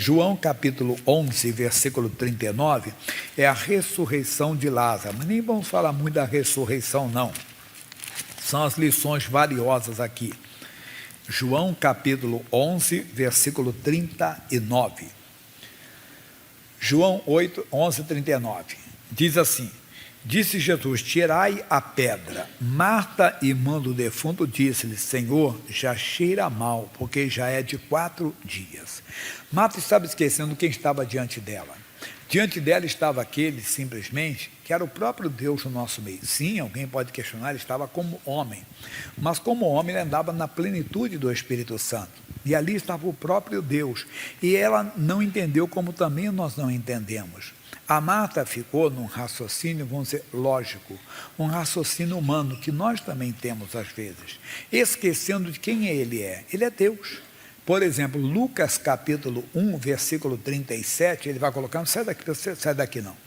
João capítulo 11, versículo 39, é a ressurreição de Lázaro. Mas nem vamos falar muito da ressurreição, não. São as lições valiosas aqui. João capítulo 11, versículo 39. João 8, 11, 39. Diz assim: disse Jesus, tirai a pedra. Marta, irmã do defunto, disse-lhe, Senhor, já cheira mal, porque já é de 4 dias. Marta estava esquecendo quem estava diante dela. Diante dela estava aquele, simplesmente, que era o próprio Deus no nosso meio. Sim, alguém pode questionar, ele estava como homem. Mas como homem, ele andava na plenitude do Espírito Santo. E ali estava o próprio Deus. E ela não entendeu como também nós não entendemos. A Marta ficou num raciocínio, vamos dizer, lógico, um raciocínio humano, que nós também temos às vezes, esquecendo de quem ele é. Ele é Deus. Por exemplo, Lucas capítulo 1, versículo 37, ele vai colocar, não sai daqui, você sai daqui não.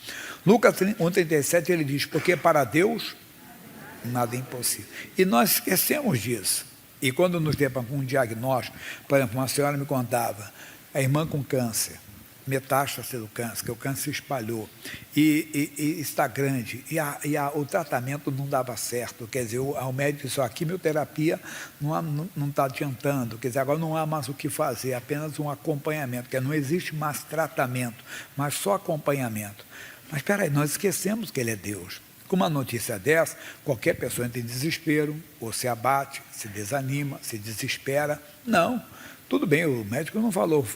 Lucas 1, 37, ele diz, porque para Deus nada é impossível. E nós esquecemos disso. E quando nos deparamos com um diagnóstico, por exemplo, uma senhora me contava, a irmã com câncer, metástase do câncer, que o câncer se espalhou e está grande, o tratamento não dava certo, quer dizer, o médico disse, a quimioterapia não está adiantando, quer dizer, agora não há mais o que fazer, apenas um acompanhamento, que não existe mais tratamento, mas só acompanhamento. Mas espera aí, nós esquecemos que ele é Deus. Com uma notícia dessa, qualquer pessoa entra em desespero, ou se abate, se desanima, se desespera. Não. Tudo bem, o médico não falou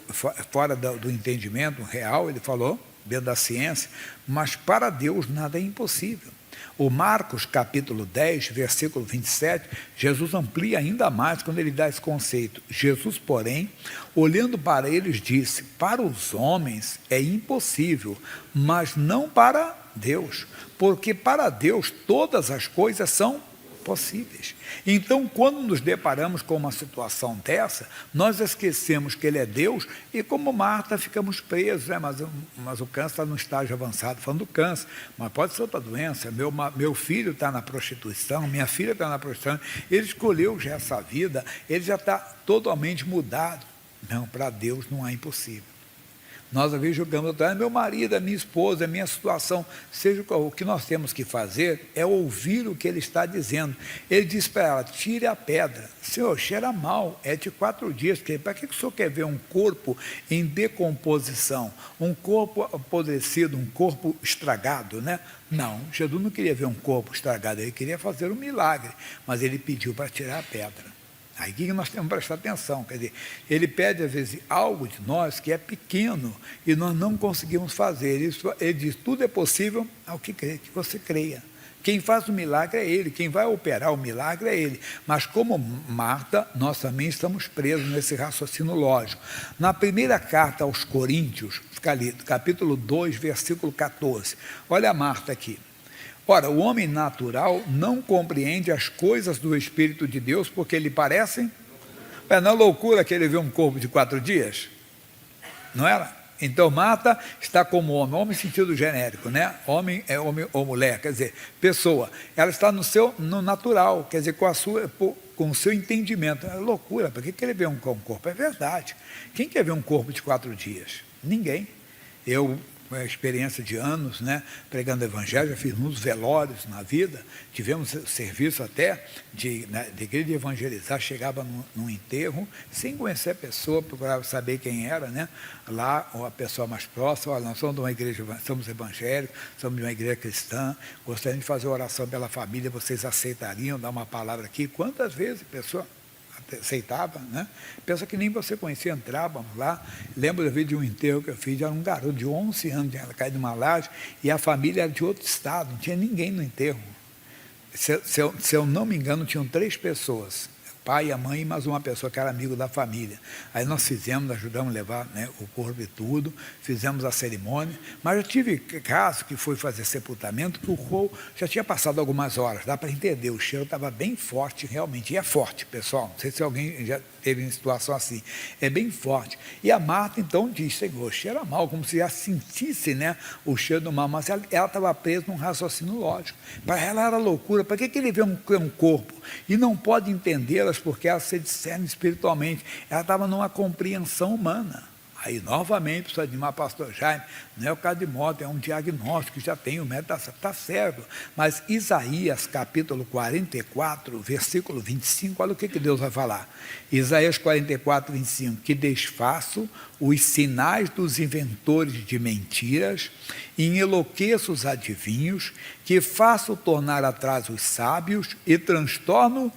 fora do entendimento real, ele falou dentro da ciência, mas para Deus nada é impossível. O Marcos, capítulo 10, versículo 27, Jesus amplia ainda mais quando ele dá esse conceito. Jesus, porém, olhando para eles, disse, para os homens é impossível, mas não para Deus, porque para Deus todas as coisas são possíveis. Então, quando nos deparamos com uma situação dessa, nós esquecemos que ele é Deus e, como Marta, ficamos presos, né? Mas o câncer está no estágio avançado, falando do câncer, mas pode ser outra doença, meu filho está na prostituição, minha filha está na prostituição, ele escolheu já essa vida, ele já está totalmente mudado. Não, para Deus não há impossível. Nós, às vezes, julgamos, meu marido, a minha esposa, a minha situação, seja o que nós temos que fazer é ouvir o que ele está dizendo. Ele diz para ela, tire a pedra. Senhor, cheira mal, é de 4 dias. Para que o senhor quer ver um corpo em decomposição? Um corpo apodrecido, um corpo estragado, né? Não, Jesus não queria ver um corpo estragado, ele queria fazer um milagre, mas ele pediu para tirar a pedra. Aí que nós temos que prestar atenção, quer dizer, ele pede às vezes algo de nós que é pequeno e nós não conseguimos fazer. Ele diz, tudo é possível ao que você creia. Quem faz o milagre é ele, quem vai operar o milagre é ele. Mas como Marta, nós também estamos presos nesse raciocínio lógico. Na primeira carta aos Coríntios, fica ali, capítulo 2, versículo 14, olha a Marta aqui. Ora, o homem natural não compreende as coisas do Espírito de Deus porque lhe parecem... Não é loucura que ele vê um corpo de 4 dias? Não era? Então, Marta está como homem em sentido genérico, né? Homem é homem ou mulher, quer dizer, pessoa. Ela está no natural, quer dizer, com o seu entendimento. É loucura, por que ele vê um corpo? É verdade. Quem quer ver um corpo de 4 dias? Ninguém. A experiência de anos, né, pregando o evangelho, já fiz muitos velórios na vida, tivemos serviço até de igreja de evangelizar, chegava num enterro, sem conhecer a pessoa, procurava saber quem era, né, lá, ou a pessoa mais próxima, olha, nós somos de uma igreja, somos evangélicos, somos de uma igreja cristã, gostaríamos de fazer oração pela família, vocês aceitariam dar uma palavra aqui? Quantas vezes a pessoa aceitava, né? Pensa que nem você conhecia, entrávamos lá. Lembro de um enterro que eu fiz, era um garoto de 11 anos, tinha caído de uma laje, e a família era de outro estado, não tinha ninguém no enterro. Se eu não me engano, tinham 3 pessoas, o pai, a mãe e mais uma pessoa que era amigo da família. Aí nós ajudamos a levar, né, o corpo e tudo, fizemos a cerimônia, mas eu tive caso que fui fazer sepultamento, que o corpo já tinha passado algumas horas, dá para entender, o cheiro estava bem forte, realmente, e é forte, pessoal, não sei se alguém já teve em situação assim, é bem forte. E a Marta, então, diz, Senhor, cheira mal, como se já sentisse, né, o cheiro do mal, mas ela estava presa num raciocínio lógico. Para ela era loucura, para que ele vê um corpo e não pode entendê-las porque elas se discernem espiritualmente? Ela estava numa compreensão humana. Aí, novamente, precisa animar pastor Jaime, não é o caso de morte, é um diagnóstico que já tem, o médico está certo. Mas Isaías, capítulo 44, versículo 25, olha o que Deus vai falar. Isaías 44, 25, que desfaço os sinais dos inventores de mentiras, e enlouqueço os adivinhos, que faço tornar atrás os sábios e transtorno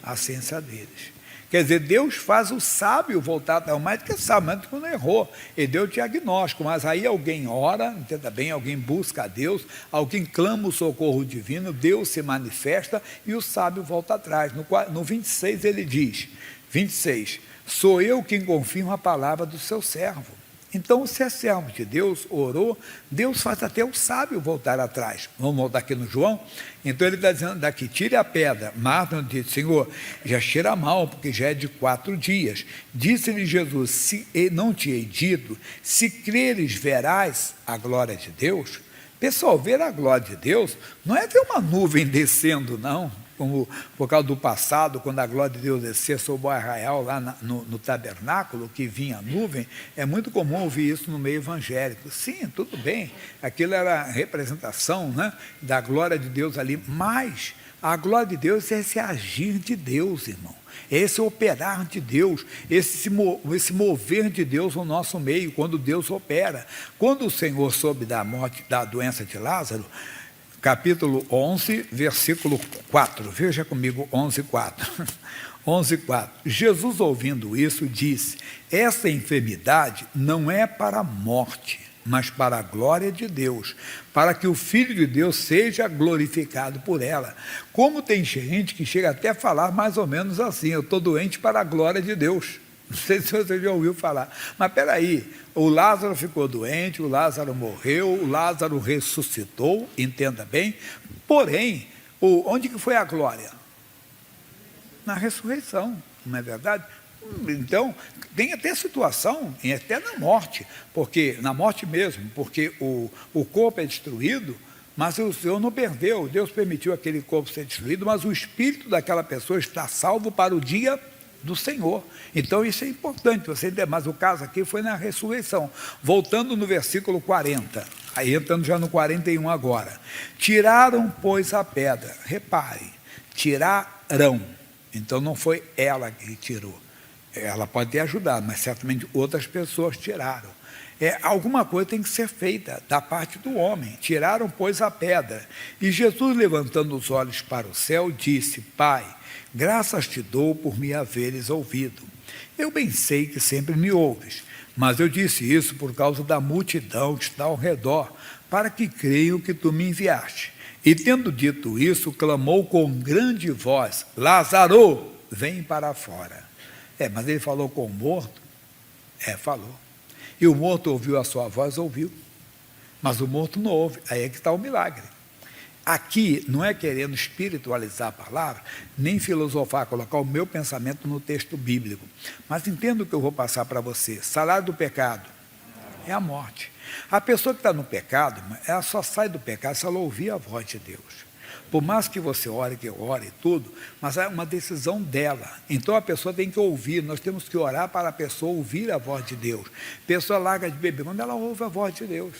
a ciência deles. Quer dizer, Deus faz o sábio voltar até o médico, que sabe, o médico não errou, ele deu o diagnóstico, mas aí alguém ora, entenda bem, alguém busca a Deus, alguém clama o socorro divino, Deus se manifesta e o sábio volta atrás. No 26 ele diz, 26, sou eu quem confirmo a palavra do seu servo. Então, se é servo de Deus, orou, Deus faz até o sábio voltar atrás. Vamos voltar aqui no João? Então, ele está dizendo daqui, tire a pedra. Marta disse, Senhor, já cheira mal, porque já é de 4 dias. Disse-lhe Jesus, se não te hei dito, se creres, verás a glória de Deus. Pessoal, ver a glória de Deus não é ver uma nuvem descendo, não. Como por causa do passado, quando a glória de Deus descia sobre o arraial lá no tabernáculo, que vinha a nuvem, é muito comum ouvir isso no meio evangélico. Sim, tudo bem, aquilo era a representação, né, da glória de Deus ali, mas a glória de Deus é esse agir de Deus, irmão. É esse operar de Deus, esse mover de Deus no nosso meio, quando Deus opera. Quando o Senhor soube da morte, da doença de Lázaro, capítulo 11, versículo 4, veja comigo 11, 4. 11, 4. Jesus, ouvindo isso, disse, essa enfermidade não é para a morte, mas para a glória de Deus, para que o Filho de Deus seja glorificado por ela. Como tem gente que chega até a falar mais ou menos assim, eu estou doente para a glória de Deus. Não sei se você já ouviu falar, mas espera aí, o Lázaro ficou doente, o Lázaro morreu, o Lázaro ressuscitou, entenda bem, porém, onde que foi a glória? Na ressurreição, não é verdade? Então, tem até situação, até na morte, porque na morte mesmo, porque o corpo é destruído, mas o Senhor não perdeu, Deus permitiu aquele corpo ser destruído, mas o espírito daquela pessoa está salvo para o dia do Senhor. Então isso é importante, você entender, mas o caso aqui foi na ressurreição. Voltando no versículo 40, aí entrando já no 41 agora. Tiraram, pois, a pedra. Repare, tiraram. Então não foi ela que tirou. Ela pode ter ajudado, mas certamente outras pessoas tiraram. Alguma coisa tem que ser feita da parte do homem. Tiraram, pois, a pedra. E Jesus, levantando os olhos para o céu, disse, Pai, graças te dou por me haveres ouvido. Eu bem sei que sempre me ouves, mas eu disse isso por causa da multidão que está ao redor, para que creiam que tu me enviaste. E tendo dito isso, clamou com grande voz, Lázaro, vem para fora. Mas ele falou com o morto? Falou. E o morto ouviu a sua voz? Ouviu. Mas o morto não ouve. Aí é que está o milagre. Aqui não é querendo espiritualizar a palavra, nem filosofar, colocar o meu pensamento no texto bíblico. Mas entenda o que eu vou passar para você. Salário do pecado é a morte. A pessoa que está no pecado, ela só sai do pecado se ela ouvir a voz de Deus. Por mais que você ore, que eu ore e tudo, mas é uma decisão dela. Então a pessoa tem que ouvir, nós temos que orar para a pessoa ouvir a voz de Deus. A pessoa larga de beber, quando ela ouve a voz de Deus,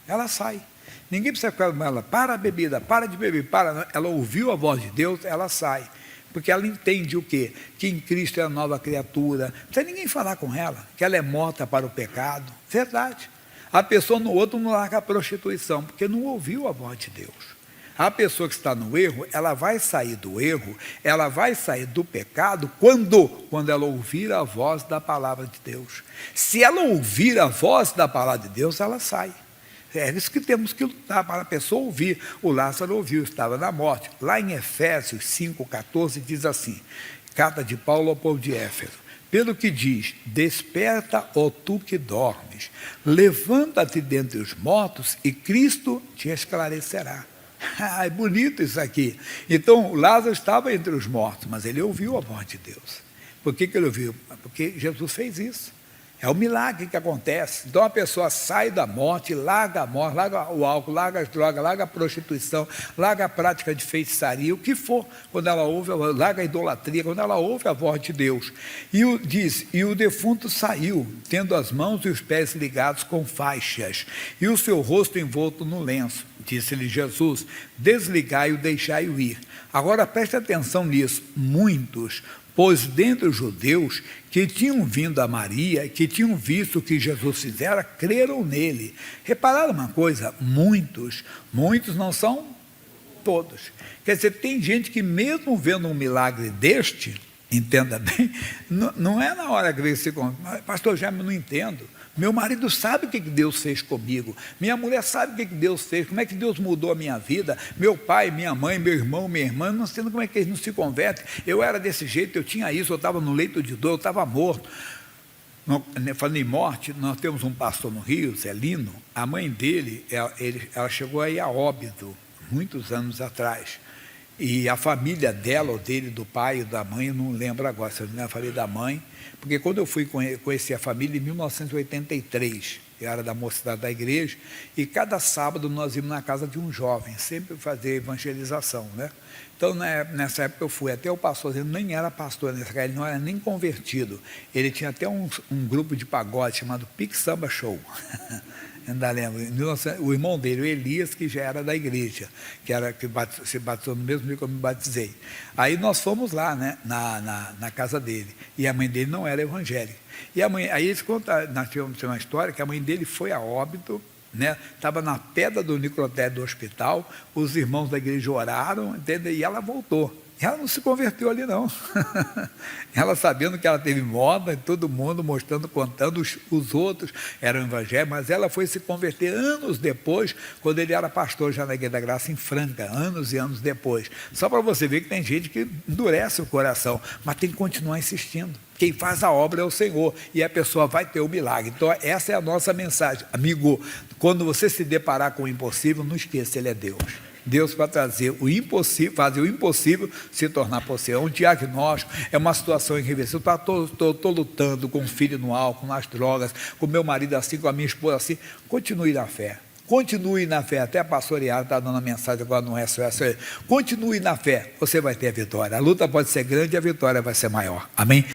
ela sai. Ninguém precisa ficar com ela, para a bebida, para de beber, para. Ela ouviu a voz de Deus, ela sai. Porque ela entende o quê? Que em Cristo é a nova criatura. Não precisa ninguém falar com ela, que ela é morta para o pecado. Verdade. A pessoa no outro não larga a prostituição, porque não ouviu a voz de Deus. A pessoa que está no erro, ela vai sair do erro, ela vai sair do pecado, quando ela ouvir a voz da palavra de Deus. Se ela ouvir a voz da palavra de Deus, ela sai. É isso que temos que lutar para a pessoa ouvir. O Lázaro ouviu, estava na morte. Lá em Efésios 5,14 diz assim, carta de Paulo ao povo de Éfeso, pelo que diz, desperta, ó tu que dormes, levanta-te dentre os mortos e Cristo te esclarecerá. É bonito isso aqui. Então, Lázaro estava entre os mortos, mas ele ouviu a voz de Deus. Por que ele ouviu? Porque Jesus fez isso. É o milagre que acontece. Então a pessoa sai da morte, larga a morte, larga o álcool, larga as drogas, larga a prostituição, larga a prática de feitiçaria, o que for, quando ela ouve, larga a idolatria, quando ela ouve a voz de Deus. E o defunto saiu, tendo as mãos e os pés ligados com faixas, e o seu rosto envolto no lenço. Disse-lhe Jesus: desligai-o, deixai-o ir. Agora preste atenção nisso. Muitos, pois dentre os judeus que tinham vindo a Maria, que tinham visto o que Jesus fizera, creram nele. Repararam uma coisa? Muitos não são todos. Quer dizer, tem gente que mesmo vendo um milagre deste, entenda bem, não é na hora que vem se conta, pastor Jaime, não entendo. Meu marido sabe o que Deus fez comigo. Minha mulher sabe o que Deus fez. Como é que Deus mudou a minha vida. Meu pai, minha mãe, meu irmão, minha irmã, não sei como é que eles não se convertem. Eu era desse jeito, eu tinha isso, eu estava no leito de dor, eu estava morto. Falando em morte, nós temos um pastor no Rio, Zelino. A mãe dele, ela chegou aí a óbito, muitos anos atrás. E a família dela, ou dele, do pai e da mãe, eu não lembro agora, se eu não falei da mãe, porque quando eu fui conhecer a família em 1983, eu era da mocidade da igreja, e cada sábado nós íamos na casa de um jovem, sempre fazer evangelização, né? Então, nessa época eu fui, até o pastor, ele nem era pastor nessa época, ele não era nem convertido, ele tinha até um grupo de pagode chamado Pique Samba Show, ainda lembro, o irmão dele, o Elias, que já era da igreja, que se batizou no mesmo dia que eu me batizei. Aí nós fomos lá, né, na casa dele, e a mãe dele não era evangélica. E aí eles contam, nós tivemos uma história que a mãe dele foi a óbito, né, estava na pedra do necrotério do hospital, os irmãos da igreja oraram, entendeu? E ela voltou. Ela não se converteu ali, não. Ela sabendo que ela teve moda, todo mundo mostrando, contando, os outros eram evangélicos, mas ela foi se converter anos depois, quando ele era pastor já na Igreja da Graça, em Franca, anos e anos depois. Só para você ver que tem gente que endurece o coração, mas tem que continuar insistindo. Quem faz a obra é o Senhor, e a pessoa vai ter o milagre. Então, essa é a nossa mensagem. Amigo, quando você se deparar com o impossível, não esqueça, Ele é Deus. Deus vai trazer o impossível, fazer o impossível se tornar possível. É um diagnóstico, é uma situação irreversível. Estou lutando com o filho no álcool, nas drogas, com meu marido assim, com a minha esposa assim. Continue na fé. Continue na fé. Até a pastoreada está dando a mensagem agora no SOS. Continue na fé, você vai ter a vitória. A luta pode ser grande e a vitória vai ser maior. Amém?